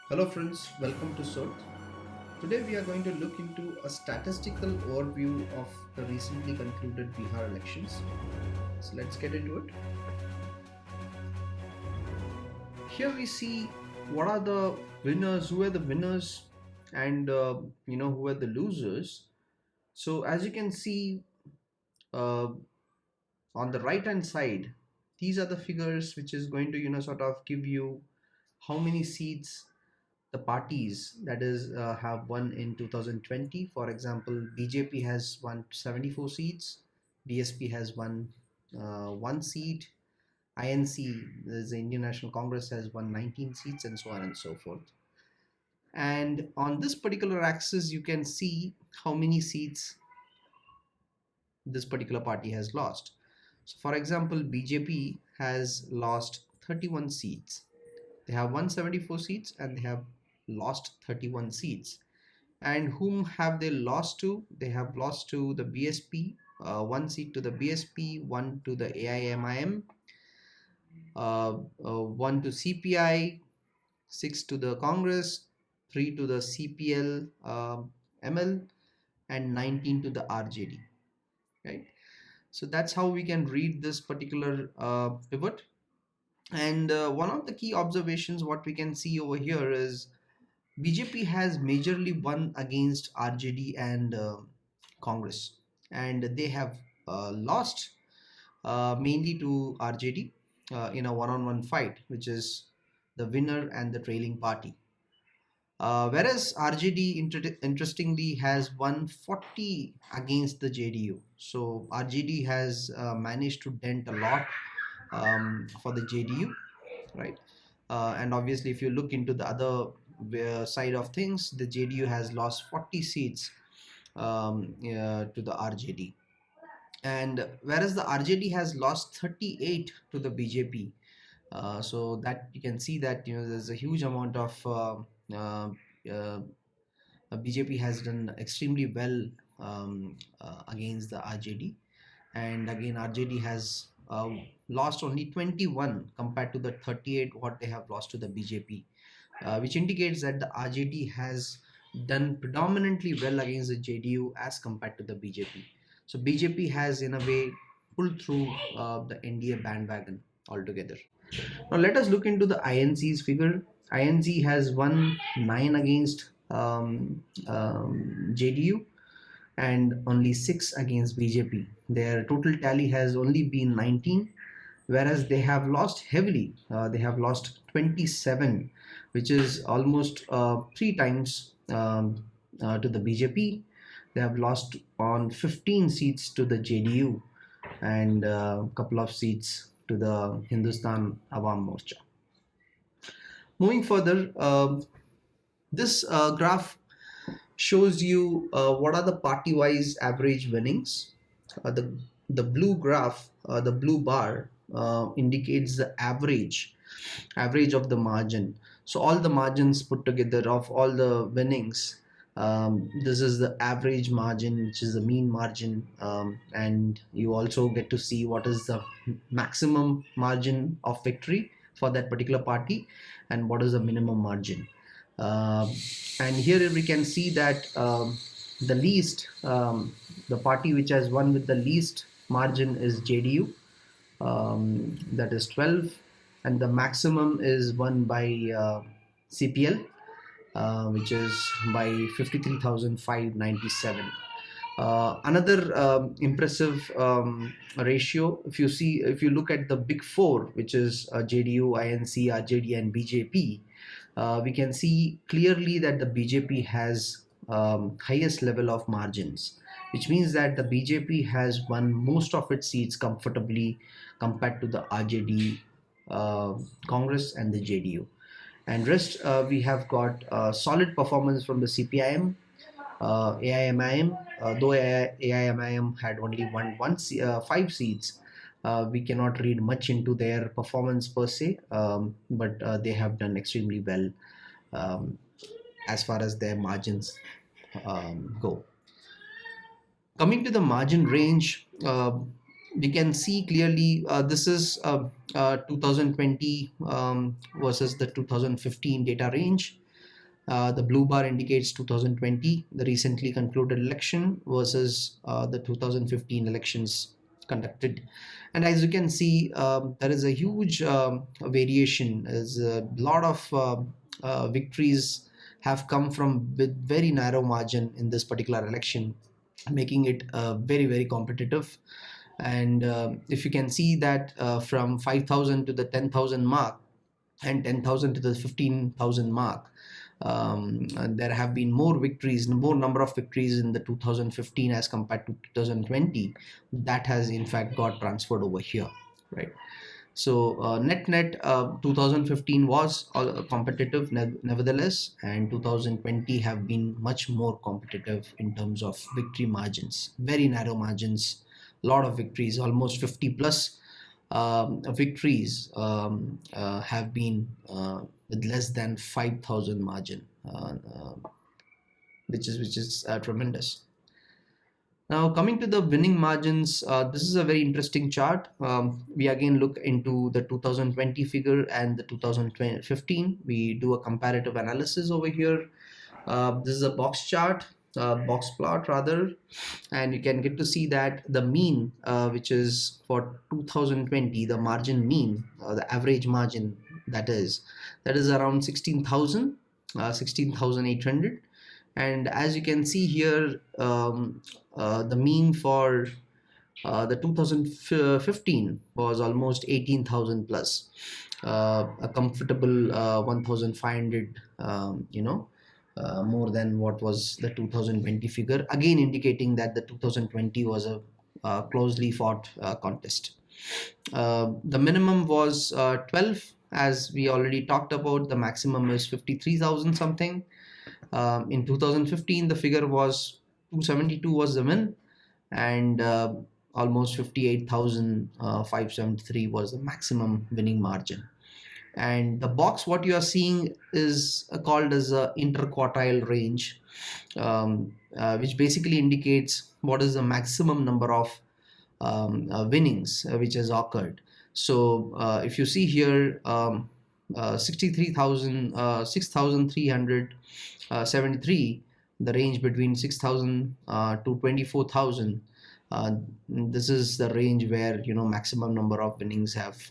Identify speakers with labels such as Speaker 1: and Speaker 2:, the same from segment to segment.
Speaker 1: Hello friends, welcome to Sot. Today we are going to look into a statistical overview of the recently concluded Bihar elections. So let's get into it. Here we see what are the winners, who are the winners, and who are the losers. So as you can see uh, on the right hand side, these are the figures which is going to sort of give you how many seats the parties that is have won in 2020. For example, BJP has won 74 seats, BSP has won 1 seat, INC, the Indian National Congress, has won 19 seats, and so on and so forth. And on this particular axis you can see how many seats this particular party has lost. So for example, BJP has lost 31 seats. They have 174 seats and they have lost 31 seats. And whom have they lost to? They have lost to the BSP, 1 seat to the BSP, one to the AIMIM, 1 to CPI, 6 to the Congress, 3 to the CPL ML, and 19 to the RJD. Right. So that's how we can read this particular pivot. And one of the key observations, what we can see over here is BJP has majorly won against RJD and Congress, and they have lost mainly to RJD in a one-on-one fight, which is the winner and the trailing party. Whereas RJD interestingly has won 40 against the JDU. So RJD has managed to dent a lot for the JDU, right? And obviously, if you look into the other side of things, the JDU has lost 40 seats to the RJD. And whereas the RJD has lost 38 to the BJP. So that you can see that there's a huge amount of uh, BJP has done extremely well against the RJD, and again RJD has lost only 21 compared to the 38 what they have lost to the BJP, which indicates that the RJD has done predominantly well against the JDU as compared to the BJP. So BJP has in a way pulled through the NDA bandwagon altogether. Now let us look into the INC's figure. INC has won 9 against JDU and only 6 against BJP. Their total tally has only been 19, whereas they have lost heavily. They have lost 27, which is almost 3 times to the BJP. They have lost on 15 seats to the JDU and a couple of seats to the Hindustan Awam Morcha. Moving further, this graph shows you what are the party-wise average winnings. The blue graph, the blue bar, indicates the average of the margin. So all the margins put together of all the winnings, this is the average margin, which is the mean margin, and you also get to see what is the maximum margin of victory for that particular party and what is the minimum margin. And here we can see that the least, the party which has won with the least margin is JDU, that is 12, and the maximum is won by CPL, which is by 53,597. Another impressive ratio, if you look at the big four, which is JDU, INC, RJD, and BJP, we can see clearly that the BJP has highest level of margins, which means that the BJP has won most of its seats comfortably compared to the RJD, Congress, and the JDU. And rest, we have got solid performance from the CPIM, AIMIM, though AIMIM had only won 5 seats. We cannot read much into their performance per se, but they have done extremely well as far as their margins go. Coming to the margin range, we can see clearly this is 2020 versus the 2015 data range. The blue bar indicates 2020, the recently concluded election, versus the 2015 elections conducted. And as you can see, there is a huge variation. There's a lot of victories have come from with very narrow margin in this particular election, making it very, very competitive. And if you can see that from 5,000 to the 10,000 mark, and 10,000 to the 15,000 mark, and there have been more victories, more number of victories in the 2015 as compared to 2020. That has in fact got transferred over here, right? So net 2015 was competitive nevertheless, and 2020 have been much more competitive in terms of victory margins, very narrow margins, lot of victories, almost 50 plus victories have been with less than 5,000 margin, which is tremendous. Now, coming to the winning margins, this is a very interesting chart. We again look into the 2020 figure and the 2015. We do a comparative analysis over here. This is a box chart, box plot rather, and you can get to see that the mean, which is for 2020, the margin mean, the average margin, that is around 16,000, 16,800. And as you can see here, the mean for the 2015 was almost 18,000 plus, a comfortable 1,500, more than what was the 2020 figure, again indicating that the 2020 was a closely fought contest. The minimum was 12, as we already talked about. The maximum is 53,000 something. In 2015, the figure was 272 was the win, and almost 58,573 was the maximum winning margin. And the box, what you are seeing, is called as a interquartile range, which basically indicates what is the maximum number of winnings which has occurred. So if you see here, 63,000, 6,373, the range between 6,000 to 24,000. This is the range where maximum number of winnings have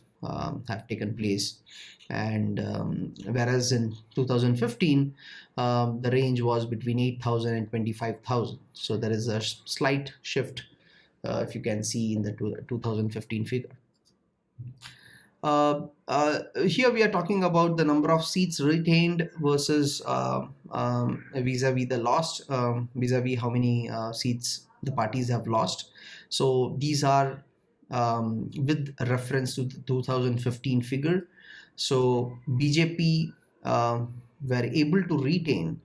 Speaker 1: taken place. And whereas in 2015, the range was between 8,000 and 25,000. So there is a slight shift, if you can see in the 2015 figure. Here we are talking about the number of seats retained versus vis-a-vis the lost, vis-a-vis how many seats the parties have lost. So these are with reference to the 2015 figure. So BJP were able to retain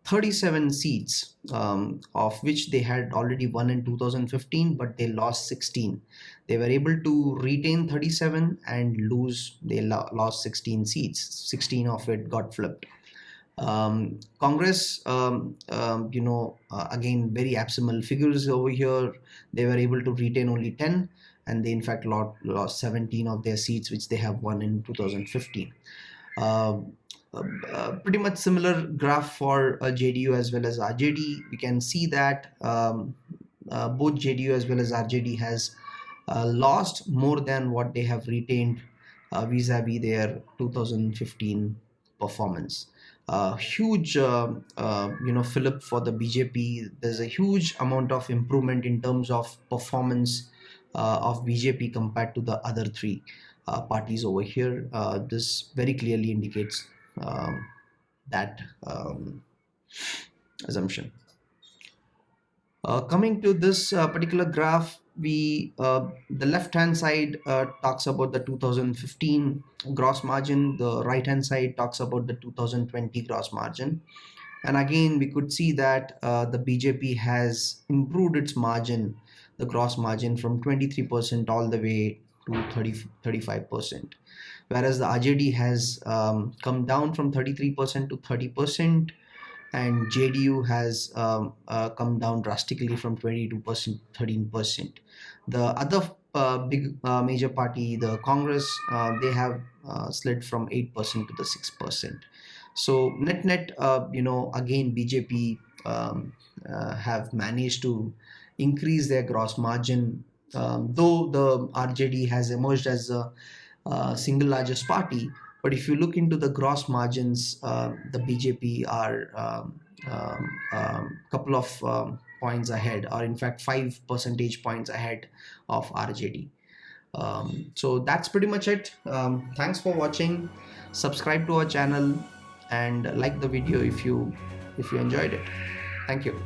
Speaker 1: 37 seats, of which they had already won in 2015, but they lost 16. They were able to retain 37 and they lost 16 seats. 16 of it got flipped. Congress, again, very abysmal figures over here. They were able to retain only 10, and they in fact lost 17 of their seats, which they have won in 2015. Pretty much similar graph for JDU as well as RJD. We can see that both JDU as well as RJD has lost more than what they have retained vis-a-vis their 2015 performance. Huge fillip for the BJP. There's a huge amount of improvement in terms of performance of BJP compared to the other three parties over here. This very clearly indicates that assumption. Coming to this particular graph, the left hand side talks about the 2015 gross margin, the right hand side talks about the 2020 gross margin. And again, we could see that the BJP has improved its margin, the gross margin, from 23% all the way to 35%. Whereas the RJD has come down from 33% to 30%, and JDU has come down drastically from 22% to 13%. The other big major party, the Congress, they have slid from 8% to the 6%. So net, again BJP have managed to increase their gross margin, though the RJD has emerged as a single largest party. But if you look into the gross margins, the BJP are couple of points ahead, or in fact 5 percentage points ahead of RJD. So that's pretty much it. Thanks for watching. Subscribe to our channel and like the video if you enjoyed it. Thank you.